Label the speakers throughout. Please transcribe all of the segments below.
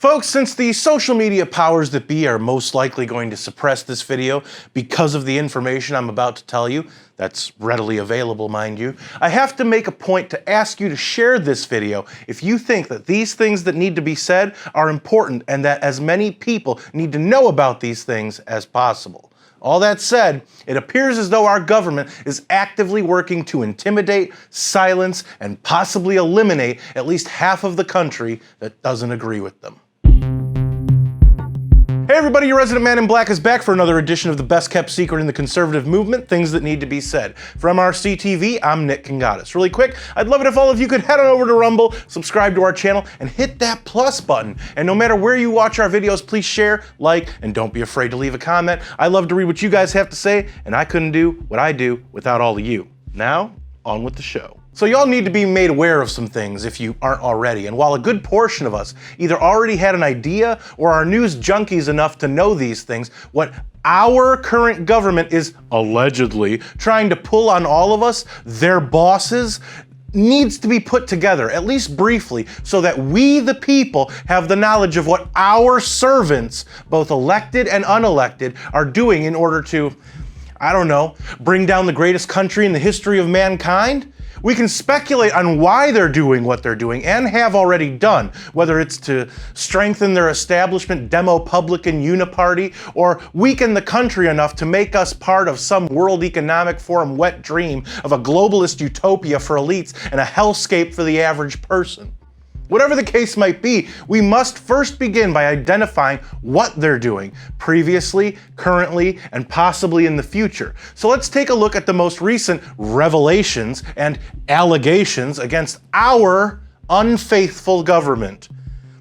Speaker 1: Folks, since the social media powers that be are most likely going to suppress this video because of the information I'm about to tell you, that's readily available, mind you, I have to make a point to ask you to share this video if you think that these things that need to be said are important and that as many people need to know about these things as possible. All that said, it appears as though our government is actively working to intimidate, silence, and possibly eliminate at least half of the country that doesn't agree with them. Hey everybody, your resident man in black is back for another edition of the best kept secret in the conservative movement, Things That Need to Be Said. For MRC-TV, I'm Nick Kangadis. Really quick, I'd love it if all of you could head on over to Rumble, subscribe to our channel, and hit that plus button. And no matter where you watch our videos, please share, like, and don't be afraid to leave a comment. I love to read what you guys have to say, and I couldn't do what I do without all of you. Now, on with the show. So y'all need to be made aware of some things if you aren't already, and while a good portion of us either already had an idea or are news junkies enough to know these things, what our current government is allegedly trying to pull on all of us, their bosses, needs to be put together, at least briefly, so that we, the people, have the knowledge of what our servants, both elected and unelected, are doing in order to, I don't know, bring down the greatest country in the history of mankind. We can speculate on why they're doing what they're doing and have already done, whether it's to strengthen their establishment demo-publican uniparty or weaken the country enough to make us part of some World Economic Forum wet dream of a globalist utopia for elites and a hellscape for the average person. Whatever the case might be, we must first begin by identifying what they're doing, previously, currently, and possibly in the future. So let's take a look at the most recent revelations and allegations against our unfaithful government.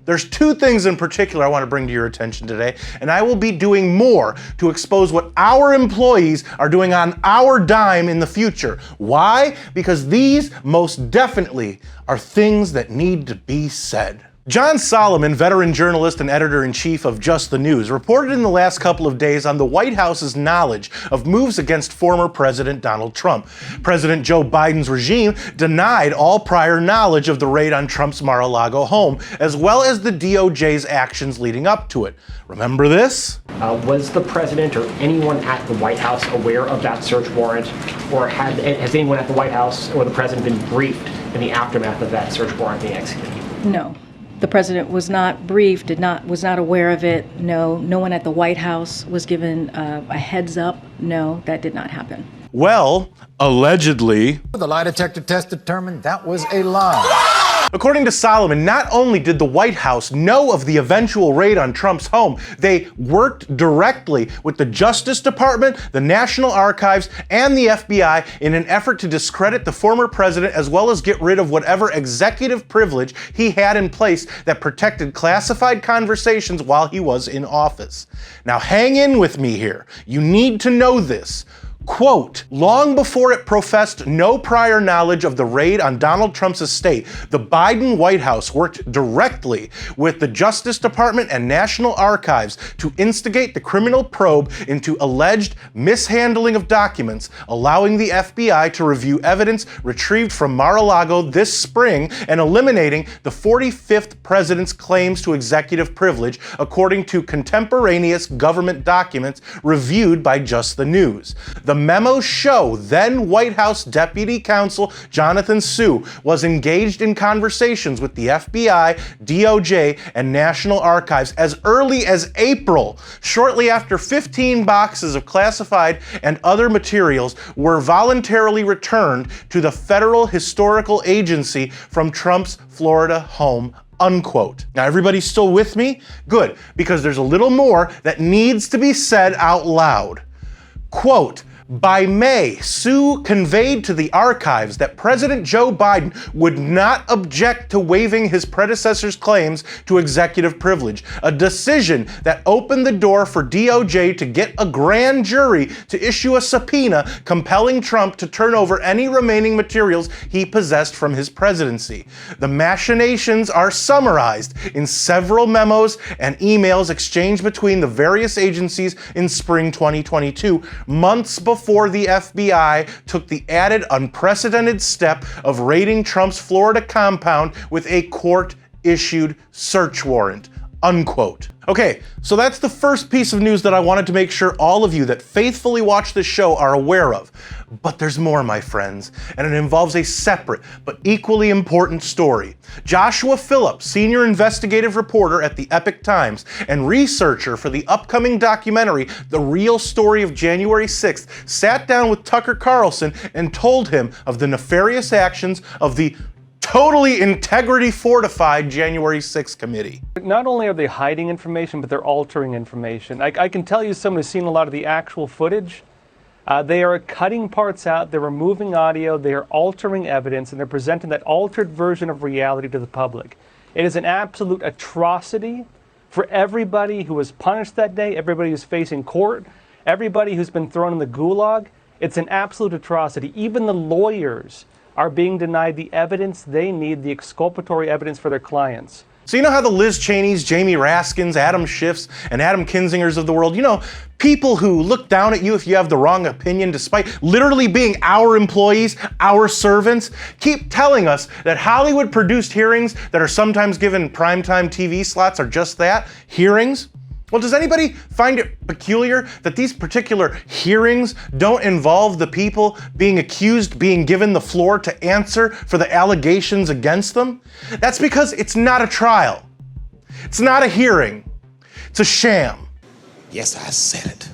Speaker 1: There's two things in particular I want to bring to your attention today, and I will be doing more to expose what our employees are doing on our dime in the future. Why? Because these most definitely are things that need to be said. John Solomon, veteran journalist and editor-in-chief of Just the News, reported in the last couple of days on the White House's knowledge of moves against former President Donald Trump. President Joe Biden's regime denied all prior knowledge of the raid on Trump's Mar-a-Lago home, as well as the DOJ's actions leading up to it. Remember this?
Speaker 2: Was the president or anyone at the White House aware of that search warrant, or has anyone at the White House or the president been briefed in the aftermath of that search warrant being executed?
Speaker 3: No. The president was not briefed, was not aware of it. No one at the White House was given a heads up. No, that did not happen.
Speaker 1: Well, allegedly.
Speaker 4: The lie detector test determined that was a lie.
Speaker 1: According to Solomon, not only did the White House know of the eventual raid on Trump's home, they worked directly with the Justice Department, the National Archives, and the FBI in an effort to discredit the former president as well as get rid of whatever executive privilege he had in place that protected classified conversations while he was in office. Now hang in with me here. You need to know this. Quote, long before it professed no prior knowledge of the raid on Donald Trump's estate, the Biden White House worked directly with the Justice Department and National Archives to instigate the criminal probe into alleged mishandling of documents, allowing the FBI to review evidence retrieved from Mar-a-Lago this spring and eliminating the 45th president's claims to executive privilege, according to contemporaneous government documents reviewed by Just the News. The memos show then White House Deputy Counsel Jonathan Su was engaged in conversations with the FBI, DOJ, and National Archives as early as April, shortly after 15 boxes of classified and other materials were voluntarily returned to the Federal Historical Agency from Trump's Florida home. Unquote. Now everybody still with me? Good, because there's a little more that needs to be said out loud. Quote, by May, Su conveyed to the archives that President Joe Biden would not object to waiving his predecessor's claims to executive privilege, a decision that opened the door for DOJ to get a grand jury to issue a subpoena compelling Trump to turn over any remaining materials he possessed from his presidency. The machinations are summarized in several memos and emails exchanged between the various agencies in spring 2022, months before the FBI took the added unprecedented step of raiding Trump's Florida compound with a court-issued search warrant. unquote. Okay, so that's the first piece of news that I wanted to make sure all of you that faithfully watch this show are aware of. But there's more, my friends, and it involves a separate but equally important story. Joshua Phillips, senior investigative reporter at the Epoch Times and researcher for the upcoming documentary, The Real Story of January 6th, sat down with Tucker Carlson and told him of the nefarious actions of the totally integrity-fortified January 6th committee.
Speaker 5: Not only are they hiding information, but they're altering information. I can tell you, someone who's seen a lot of the actual footage, they are cutting parts out, they're removing audio, they are altering evidence, and they're presenting that altered version of reality to the public. It is an absolute atrocity for everybody who was punished that day, everybody who's facing court, everybody who's been thrown in the gulag. It's an absolute atrocity. Even the lawyers are being denied the evidence they need, the exculpatory evidence for their clients.
Speaker 1: So you know how the Liz Cheneys, Jamie Raskins, Adam Schiffs, and Adam Kinzingers of the world, you know, people who look down at you if you have the wrong opinion despite literally being our employees, our servants, keep telling us that Hollywood-produced hearings that are sometimes given primetime TV slots are just that, hearings? Well, does anybody find it peculiar that these particular hearings don't involve the people being accused being given the floor to answer for the allegations against them? That's because it's not a trial. It's not a hearing. It's a sham.
Speaker 6: Yes, I said it.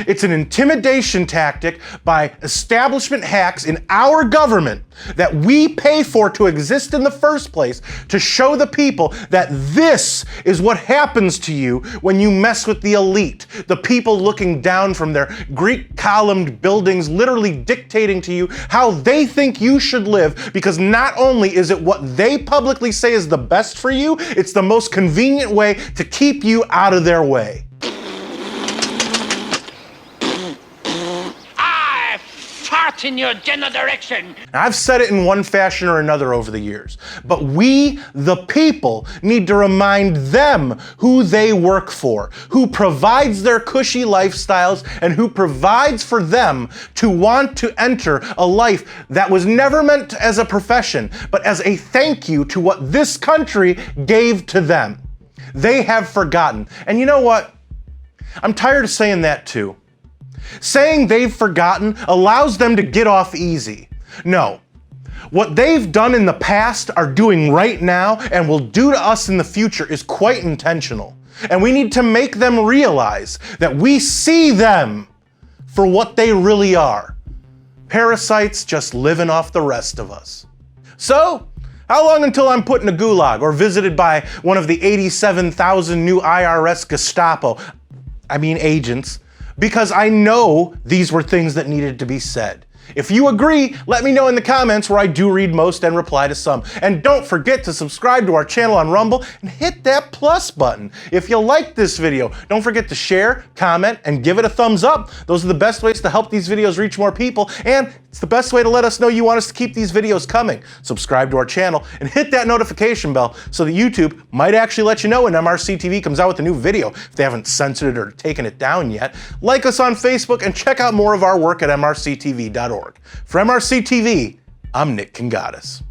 Speaker 1: It's an intimidation tactic by establishment hacks in our government that we pay for to exist in the first place to show the people that this is what happens to you when you mess with the elite, the people looking down from their Greek-columned buildings, literally dictating to you how they think you should live, because not only is it what they publicly say is the best for you, it's the most convenient way to keep you out of their way.
Speaker 7: In your general direction.
Speaker 1: Now, I've said it in one fashion or another over the years, but we, the people, need to remind them who they work for, who provides their cushy lifestyles, and who provides for them to want to enter a life that was never meant as a profession, but as a thank you to what this country gave to them. They have forgotten. And you know what? I'm tired of saying that too. Saying they've forgotten allows them to get off easy. No. What they've done in the past, are doing right now, and will do to us in the future is quite intentional. And we need to make them realize that we see them for what they really are. Parasites just living off the rest of us. So, how long until I'm put in a gulag or visited by one of the 87,000 new IRS agents? Because I know these were things that needed to be said. If you agree, let me know in the comments, where I do read most and reply to some. And don't forget to subscribe to our channel on Rumble and hit that plus button. If you like this video, don't forget to share, comment, and give it a thumbs up. Those are the best ways to help these videos reach more people, and it's the best way to let us know you want us to keep these videos coming. Subscribe to our channel and hit that notification bell so that YouTube might actually let you know when MRC-TV comes out with a new video if they haven't censored it or taken it down yet. Like us on Facebook and check out more of our work at MRCTV.org. For MRC-TV, I'm Nick Kangadis.